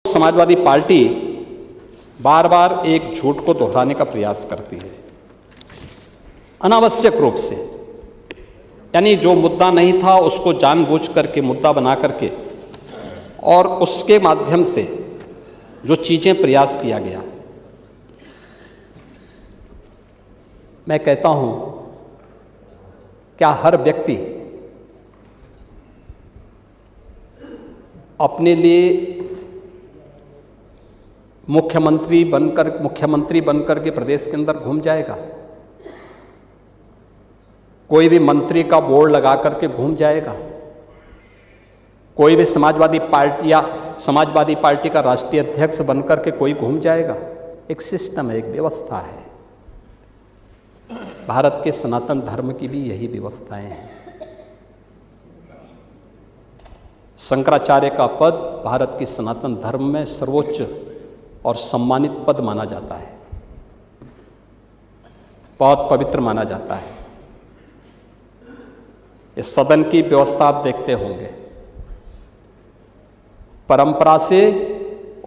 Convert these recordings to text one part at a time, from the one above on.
Samajwadi party बार बार एक झूठ को दोहराने का प्रयास करती है अनावश्यक रूप से। यानी जो मुद्दा नहीं था उसको जानबूझ करके मुद्दा बना करके और उसके माध्यम से जो चीज़ें प्रयास किया गया। मैं कहता हूं, क्या हर व्यक्ति अपने लिए मुख्यमंत्री बनकर के प्रदेश के अंदर घूम जाएगा? कोई भी मंत्री का बोर्ड लगा करके घूम जाएगा? कोई भी समाजवादी पार्टी का राष्ट्रीय अध्यक्ष बनकर के कोई घूम जाएगा? एक सिस्टम है, एक व्यवस्था है। भारत के सनातन धर्म की भी यही व्यवस्थाएं हैं। शंकराचार्य का पद भारत की सनातन धर्म में सर्वोच्च और सम्मानित पद माना जाता है, बहुत पवित्र माना जाता है। इस सदन की व्यवस्था आप देखते होंगे, परंपरा से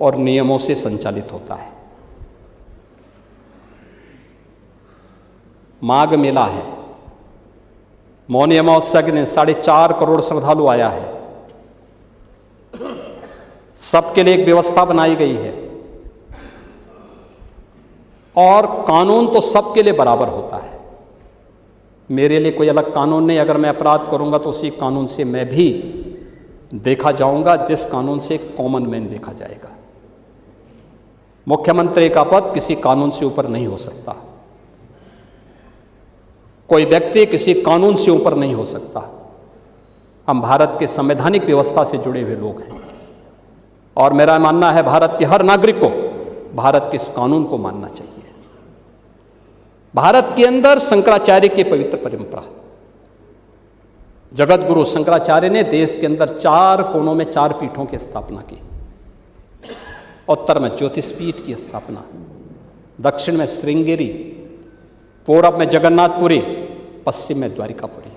और नियमों से संचालित होता है। माघ मेला है, मौनी अमावस्या के दिन 4.5 करोड़ श्रद्धालु आया है। सबके लिए एक व्यवस्था बनाई गई है और कानून तो सबके लिए बराबर होता है। मेरे लिए कोई अलग कानून नहीं। अगर मैं अपराध करूंगा तो उसी कानून से मैं भी देखा जाऊंगा, जिस कानून से कॉमन मैन देखा जाएगा। मुख्यमंत्री का पद किसी कानून से ऊपर नहीं हो सकता। कोई व्यक्ति किसी कानून से ऊपर नहीं हो सकता। हम भारत के संवैधानिक व्यवस्था से जुड़े हुए लोग हैं और मेरा मानना है भारत के हर नागरिक को भारत के इस कानून को मानना चाहिए। भारत के अंदर शंकराचार्य की पवित्र परंपरा, जगत गुरु शंकराचार्य ने देश के अंदर 4 कोनों में 4 पीठों की स्थापना की। उत्तर में ज्योतिषपीठ की स्थापना, दक्षिण में श्रृंगेरी, पूरब में जगन्नाथपुरी, पश्चिम में द्वारिकापुरी।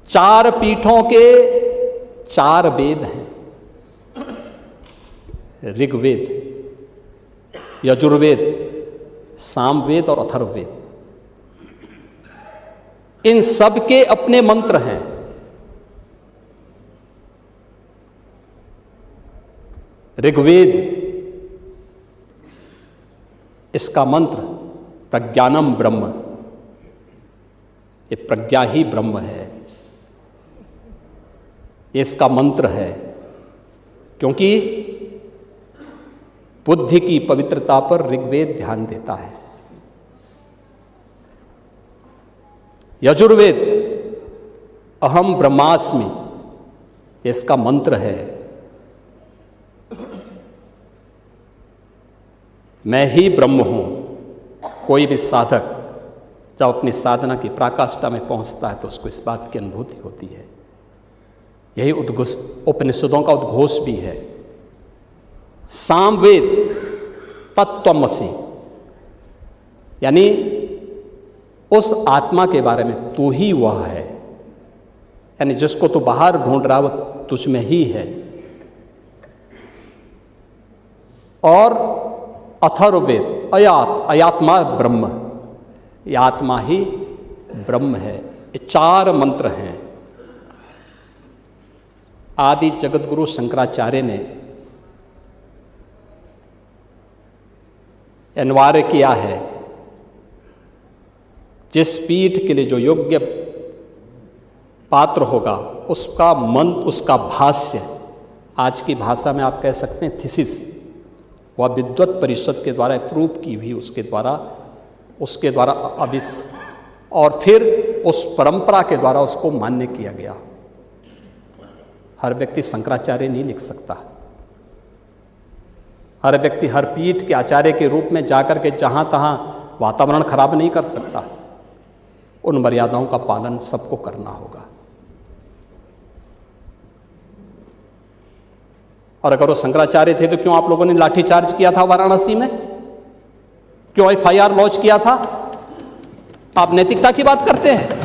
4 पीठों के 4 वेद हैं, ऋग्वेद, यजुर्वेद, सामवेद और अथर्ववेद। इन सब के अपने मंत्र हैं। ऋग्वेद, इसका मंत्र प्रज्ञानम ब्रह्म, ये प्रज्ञा ही ब्रह्म है, ये इसका मंत्र है। क्योंकि बुद्धि की पवित्रता पर ऋग्वेद ध्यान देता है। यजुर्वेद अहम ब्रह्मास्मि, ये इसका मंत्र है, मैं ही ब्रह्म हूं। कोई भी साधक जब अपनी साधना की पराकाष्ठा में पहुंचता है तो उसको इस बात की अनुभूति होती है। यही उपनिषदों का उद्घोष भी है। सामवेद तत्त्वमसि, यानी उस आत्मा के बारे में तू ही वह है, यानी जिसको तू बाहर ढूंढ रहा है वो तुझ में ही है। और अथर्ववेद अयात्मा ब्रह्म, ये आत्मा ही ब्रह्म है। ये 4 मंत्र हैं। आदि जगत गुरु शंकराचार्य ने अनिवार्य किया है, जिस पीठ के लिए जो योग्य पात्र होगा उसका मंत्र, उसका भाष्य, आज की भाषा में आप कह सकते हैं थीसिस, वह विद्वत परिषद के द्वारा अप्रूव की हुई, उसके द्वारा और फिर उस परंपरा के द्वारा उसको मान्य किया गया। हर व्यक्ति शंकराचार्य नहीं लिख सकता। हर व्यक्ति हर पीठ के आचार्य के रूप में जाकर के जहां तहां वातावरण खराब नहीं कर सकता। उन मर्यादाओं का पालन सबको करना होगा। और अगर वो शंकराचार्य थे तो क्यों आप लोगों ने लाठीचार्ज किया था वाराणसी में? क्यों FIR लॉन्च किया था? आप नैतिकता की बात करते हैं।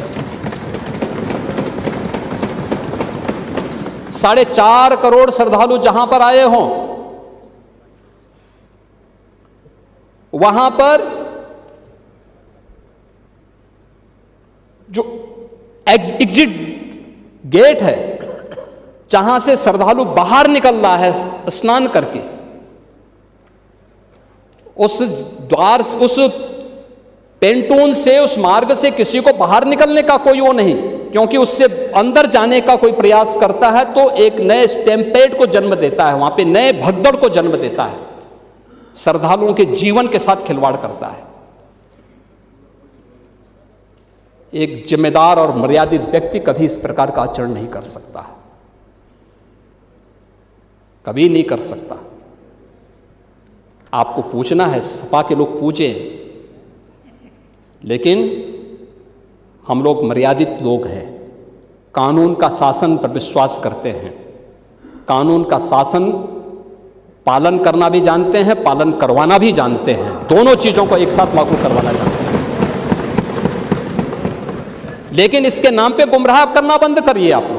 4.5 करोड़ श्रद्धालु जहां पर आए हों, वहां पर जो एग्जिट गेट है, जहां से श्रद्धालु बाहर निकल रहा है स्नान करके, उस द्वार, उस पेंटून से, उस मार्ग से किसी को बाहर निकलने का कोई वो नहीं, क्योंकि उससे अंदर जाने का कोई प्रयास करता है तो एक नए स्टैम्पेड को जन्म देता है, वहां पे नए भगदड़ को जन्म देता है, श्रद्धालुओं के जीवन के साथ खिलवाड़ करता है। एक जिम्मेदार और मर्यादित व्यक्ति कभी इस प्रकार का आचरण नहीं कर सकता, कभी नहीं कर सकता। आपको पूछना है, सपा के लोग पूछें, लेकिन हम लोग मर्यादित लोग हैं, कानून का शासन पर विश्वास करते हैं, कानून का शासन पालन करना भी जानते हैं, पालन करवाना भी जानते हैं, दोनों चीजों को एक साथ लागू करवाना जानते हैं। लेकिन इसके नाम पे गुमराह करना बंद करिए आप।